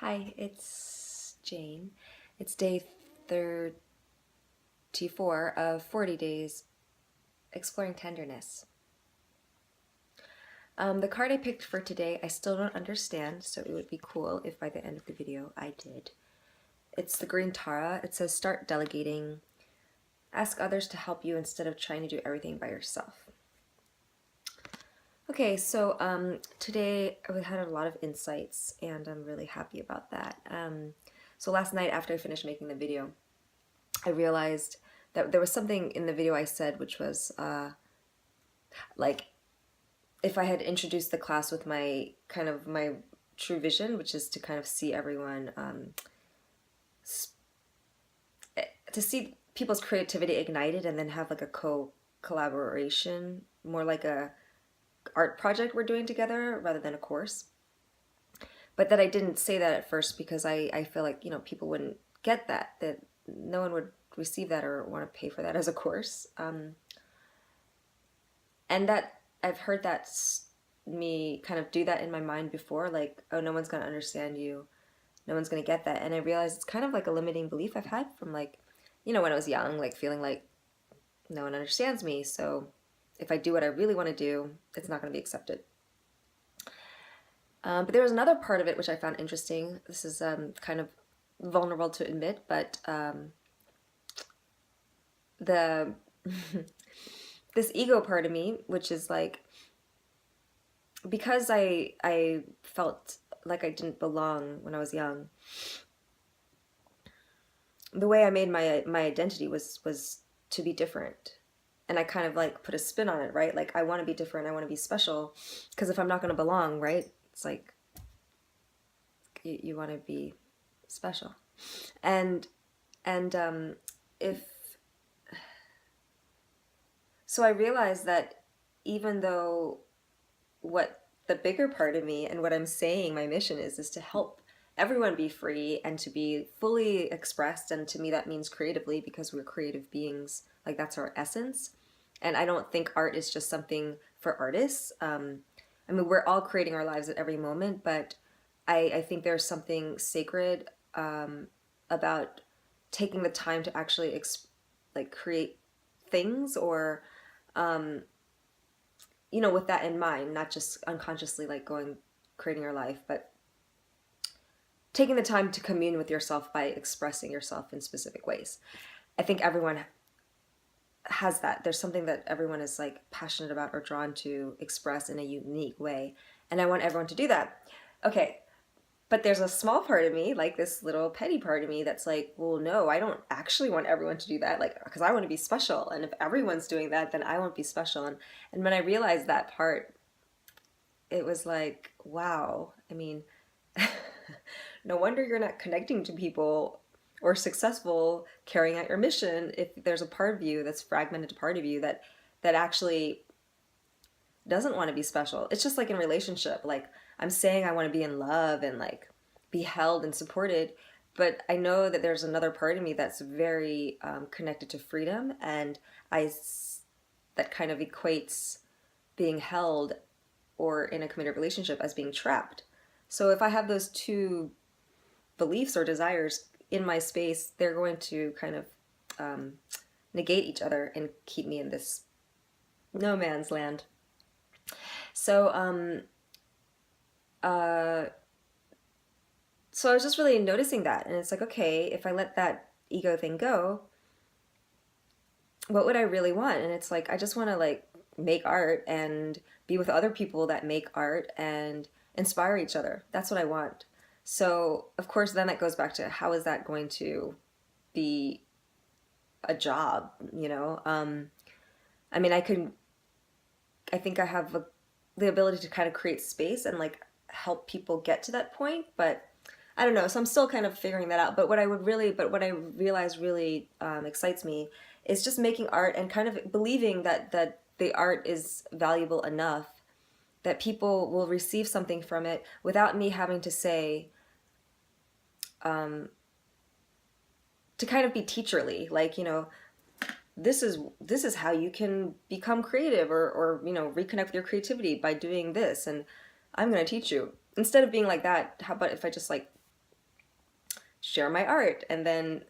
Hi, it's Jane. It's day 34 of 40 days exploring tenderness. The card I picked for today, I still don't understand, so it would be cool if by the end of the video I did. It's the Green Tara. It says start delegating. Ask others to help you instead of trying to do everything by yourself. Okay, so today I had a lot of insights and I'm really happy about that. So last night after I finished making the video, I realized that there was something in the video I said which was like if I had introduced the class with my true vision, which is to kind of see everyone, to see people's creativity ignited and then have like a collaboration, more like a art project we're doing together rather than a course. But that I didn't say that at first because I feel like, people wouldn't get that no one would receive that or want to pay for that as a course. And that I've heard that me kind of do that in my mind before, like, oh, no one's going to understand you. No one's going to get that. And I realized it's kind of like a limiting belief I've had from when I was young, like feeling like no one understands me. So if I do what I really want to do, it's not going to be accepted. But there was another part of it which I found interesting. This is kind of vulnerable to admit, but the this ego part of me, which is like, because I felt like I didn't belong when I was young, the way I made my identity was to be different. And I kind of like put a spin on it, right? Like, I want to be different, I want to be special, because if I'm not going to belong, right? It's like you want to be special. And if so I realized that even though what the bigger part of me and what I'm saying my mission is to help everyone be free and to be fully expressed, and to me that means creatively, because we're creative beings, like that's our essence. And I don't think art is just something for artists. I mean, we're all creating our lives at every moment, but I think there's something sacred about taking the time to actually create things, or with that in mind, not just unconsciously like creating your life, but taking the time to commune with yourself by expressing yourself in specific ways. I think everyone has that. There's something that everyone is like passionate about or drawn to express in a unique way, and I want everyone to do that. Okay, but there's a small part of me, like this little petty part of me, that's like, well, no, I don't actually want everyone to do that, like, because I want to be special, and if everyone's doing that, then I won't be special. And when I realized that part, it was like, wow. I mean, no wonder you're not connecting to people or successful carrying out your mission if there's a part of you that's fragmented, part of you that actually doesn't want to be special. It's just like in relationship, like I'm saying I want to be in love and like be held and supported, but I know that there's another part of me that's very connected to freedom, and that kind of equates being held or in a committed relationship as being trapped. So if I have those two beliefs or desires in my space, they're going to kind of negate each other and keep me in this no man's land. So so I was just really noticing that, and it's like, okay, if I let that ego thing go, what would I really want? And it's like, I just want to like make art and be with other people that make art and inspire each other. That's what I want. So of course then that goes back to, how is that going to be a job, I mean, I think I have the ability to kind of create space and like help people get to that point, but I don't know. So I'm still kind of figuring that out. But what I realize really excites me is just making art and kind of believing that the art is valuable enough that people will receive something from it without me having to say, to kind of be teacherly, like, this is how you can become creative, or reconnect with your creativity by doing this, and I'm going to teach you. Instead of being like that, how about if I just like share my art, and then,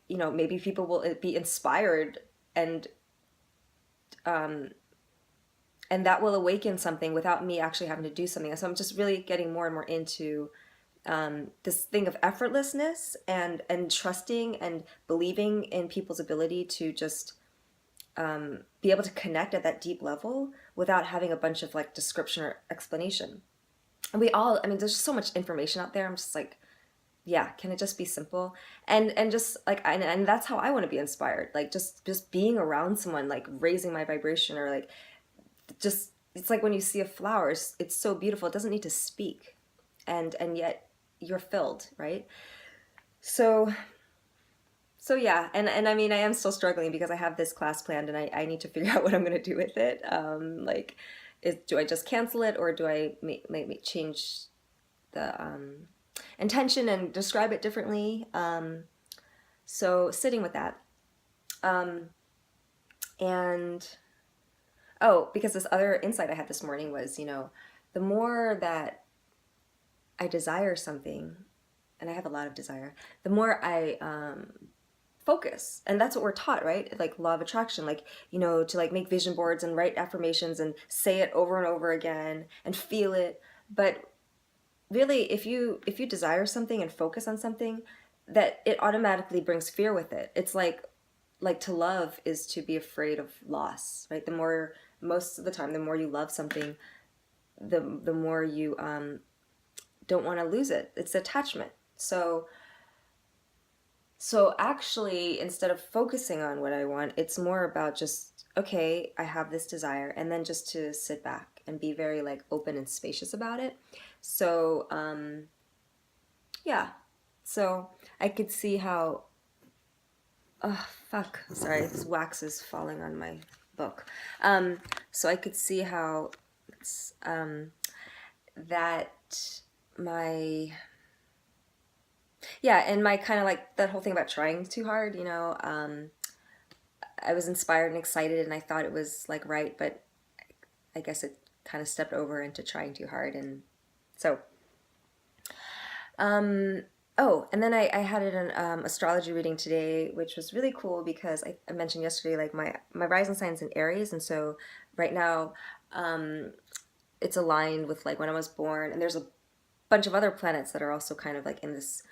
you know, maybe people will be inspired, and um, and that will awaken something without me actually having to do something. So I'm just really getting more and more into this thing of effortlessness, and trusting and believing in people's ability to just be able to connect at that deep level without having a bunch of like description or explanation. And we all, I mean, there's just so much information out there. I'm just like, yeah, can it just be simple? And just like, and that's how I want to be inspired. Like just being around someone, like raising my vibration, or like just, it's like when you see a flower, it's so beautiful. It doesn't need to speak, and yet you're filled, right? So yeah, and I mean, I am still struggling because I have this class planned, and I need to figure out what I'm going to do with it. Like, do I just cancel it, or do I make change the intention and describe it differently? So sitting with that. Um, and oh, because this other insight I had this morning was, you know, the more that I desire something, and I have a lot of desire, the more I focus. And that's what we're taught, right? Like law of attraction, like, you know, to like make vision boards and write affirmations and say it over and over again and feel it. But really, if you desire something and focus on something, that it automatically brings fear with it. It's like to love is to be afraid of loss, right? The more, most of the time, the more you love something, the more you don't want to lose it. It's attachment. So actually, instead of focusing on what I want, it's more about just, okay, I have this desire, and then just to sit back and be very like open and spacious about it. So yeah, so I could see how, oh fuck, sorry, this wax is falling on my book. So I could see how that my, yeah, and my kind of like that whole thing about trying too hard, you know, I was inspired and excited, and I thought it was like right, but I guess it kind of stepped over into trying too hard. And so oh, and then I had an astrology reading today, which was really cool because I mentioned yesterday, like my rising sign's in Aries, and so right now it's aligned with like when I was born, and there's a bunch of other planets that are also kind of like in this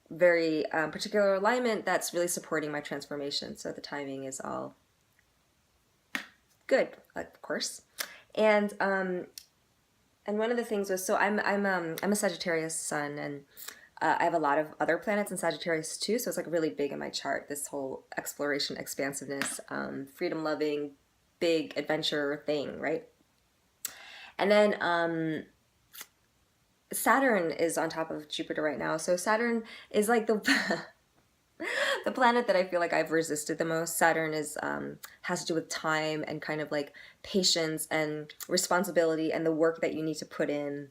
very particular alignment that's really supporting my transformation. So the timing is all good, like, of course. And one of the things was, so I'm a Sagittarius sun, and I have a lot of other planets in Sagittarius too. So it's like really big in my chart. This whole exploration, expansiveness, freedom loving, big adventure thing, right? And then Saturn is on top of Jupiter right now. So Saturn is like the the planet that I feel like I've resisted the most. Saturn is has to do with time and kind of like patience and responsibility and the work that you need to put in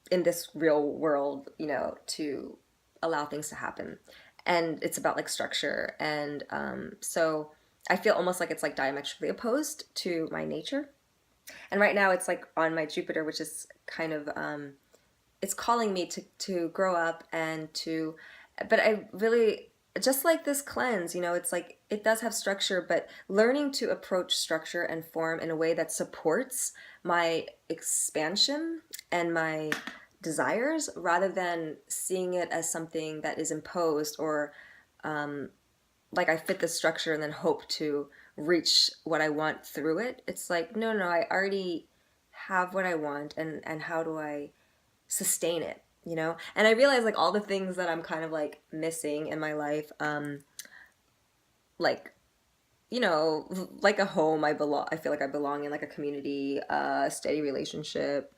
this real world, you know, to allow things to happen. And it's about like structure. And so I feel almost like it's like diametrically opposed to my nature. And right now it's like on my Jupiter, which is kind of it's calling me to grow up and to, but I really, just like this cleanse, you know, it's like it does have structure, but learning to approach structure and form in a way that supports my expansion and my desires, rather than seeing it as something that is imposed, or like I fit the structure and then hope to reach what I want through it. It's like, no, I already have what I want, and how do I sustain it, you know? And I realize like all the things that I'm kind of like missing in my life, like, you know, like a home, I feel like I belong in, like a community, a steady relationship,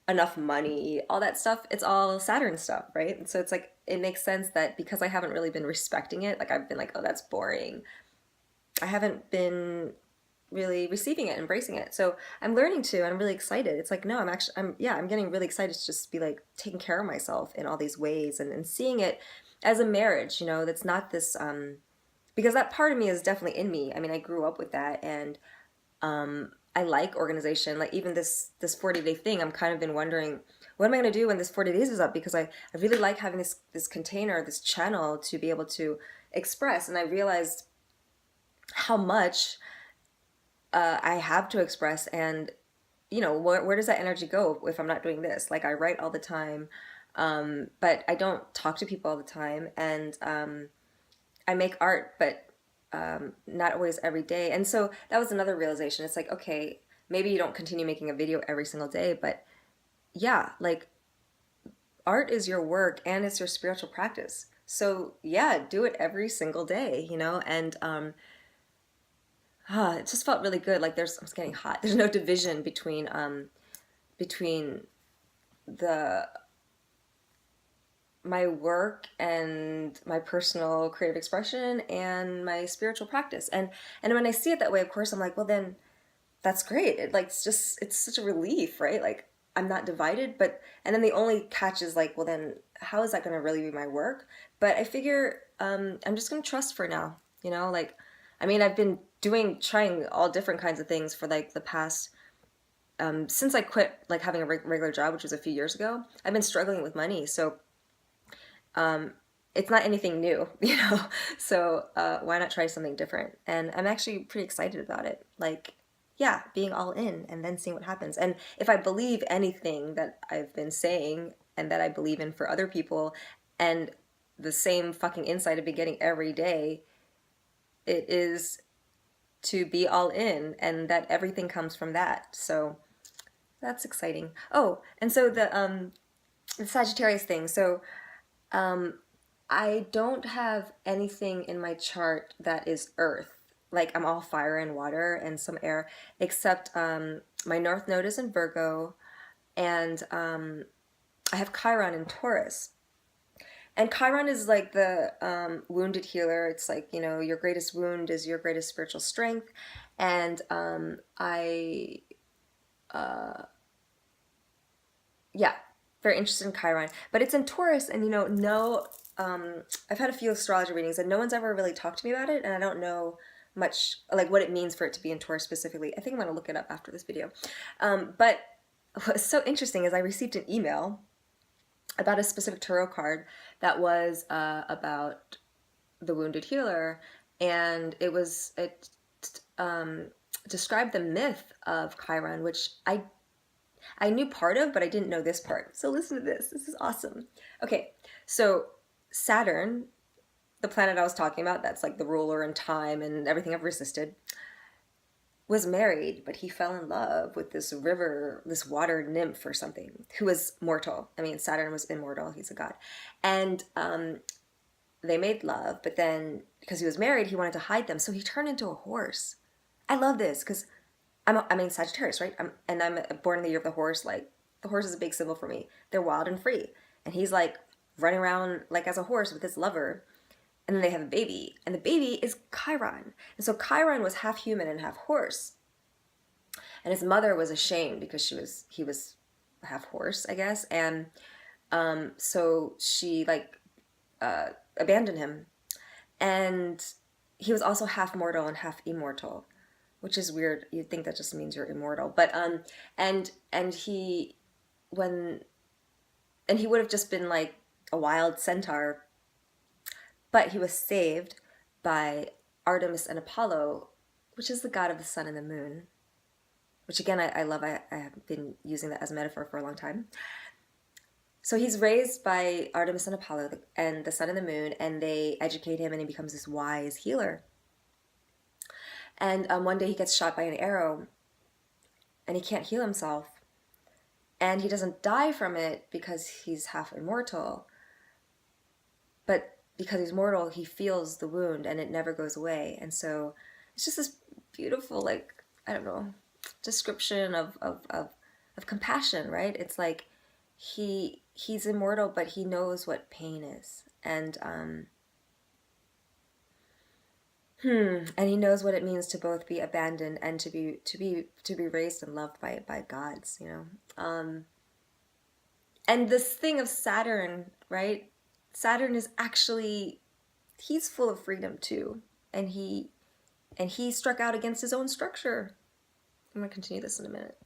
enough money, all that stuff. It's all Saturn stuff, right? And so it's like it makes sense that because I haven't really been respecting it, like I've been like, oh, that's boring. I haven't been really receiving it, embracing it. So I'm learning to, and I'm really excited. It's like, no, I'm getting really excited to just be like taking care of myself in all these ways, and seeing it as a marriage, you know, that's not this, because that part of me is definitely in me. I mean, I grew up with that, and I like organization. Like even this 40-day thing, I'm kind of been wondering what am I going to do when this 40 days is up? Because I really like having this container, this channel to be able to express. And I realized how much I have to express. And, you know, where does that energy go if I'm not doing this? Like, I write all the time, but I don't talk to people all the time. And I make art, but not always every day. And so that was another realization. It's like, okay, maybe you don't continue making a video every single day, but yeah, like art is your work and it's your spiritual practice. So yeah, do it every single day, you know, and it just felt really good. Like I'm getting hot. There's no division between the my work and my personal creative expression and my spiritual practice. And when I see it that way, of course, I'm like, well, then that's great. It's such a relief, right? Like I'm not divided, but, and then the only catch is like, well, then how is that going to really be my work? But I figure, I'm just going to trust for now, you know, like, I mean, I've been trying all different kinds of things for like the past, since I quit like having a regular job, which was a few years ago. I've been struggling with money. So it's not anything new, you know? So why not try something different? And I'm actually pretty excited about it. Like, yeah, being all in and then seeing what happens. And if I believe anything that I've been saying and that I believe in for other people, and the same fucking insight I've been getting every day, it is to be all in and that everything comes from that. So that's exciting. Oh, and so the Sagittarius thing. So I don't have anything in my chart that is earth. Like I'm all fire and water and some air, except my North Node is in Virgo, and I have Chiron in Taurus. And Chiron is like the wounded healer. It's like, you know, your greatest wound is your greatest spiritual strength. And yeah, very interested in Chiron. But it's in Taurus, and, you know, I've had a few astrology readings, and no one's ever really talked to me about it, and I don't know much, like, what it means for it to be in Taurus specifically. I think I'm going to look it up after this video. But what's so interesting is I received an email about a specific tarot card that was about the wounded healer, and it described the myth of Chiron, which I knew part of, but I didn't know this part. So listen to this. This is awesome. Okay, so Saturn, the planet I was talking about, that's like the ruler in time and everything I've resisted, was married, but he fell in love with this river, this water nymph or something, who was mortal. I mean, Saturn was immortal. He's a god. And they made love, but then because he was married, he wanted to hide them. So he turned into a horse. I love this because I'm Sagittarius, right? I'm born in the year of the horse. Like, the horse is a big symbol for me. They're wild and free. And he's like running around like as a horse with his lover. And then they have a baby. And the baby is Chiron. And so Chiron was half human and half horse. And his mother was ashamed because he was half horse, I guess. And so she like abandoned him. And he was also half mortal and half immortal, which is weird. You'd think that just means you're immortal. But and he would have just been like a wild centaur, but he was saved by Artemis and Apollo, which is the god of the sun and the moon, which again I love. I have been using that as a metaphor for a long time. So he's raised by Artemis and Apollo and the sun and the moon, and they educate him and he becomes this wise healer. And one day he gets shot by an arrow and he can't heal himself. And he doesn't die from it because he's half immortal. But because he's mortal, he feels the wound and it never goes away. And so it's just this beautiful, like, I don't know, description of compassion, right? It's like he's immortal, but he knows what pain is. And and he knows what it means to both be abandoned and to be raised and loved by gods, you know. And this thing of Saturn, right? Saturn is actually, he's full of freedom too, and he struck out against his own structure. I'm gonna continue this in a minute.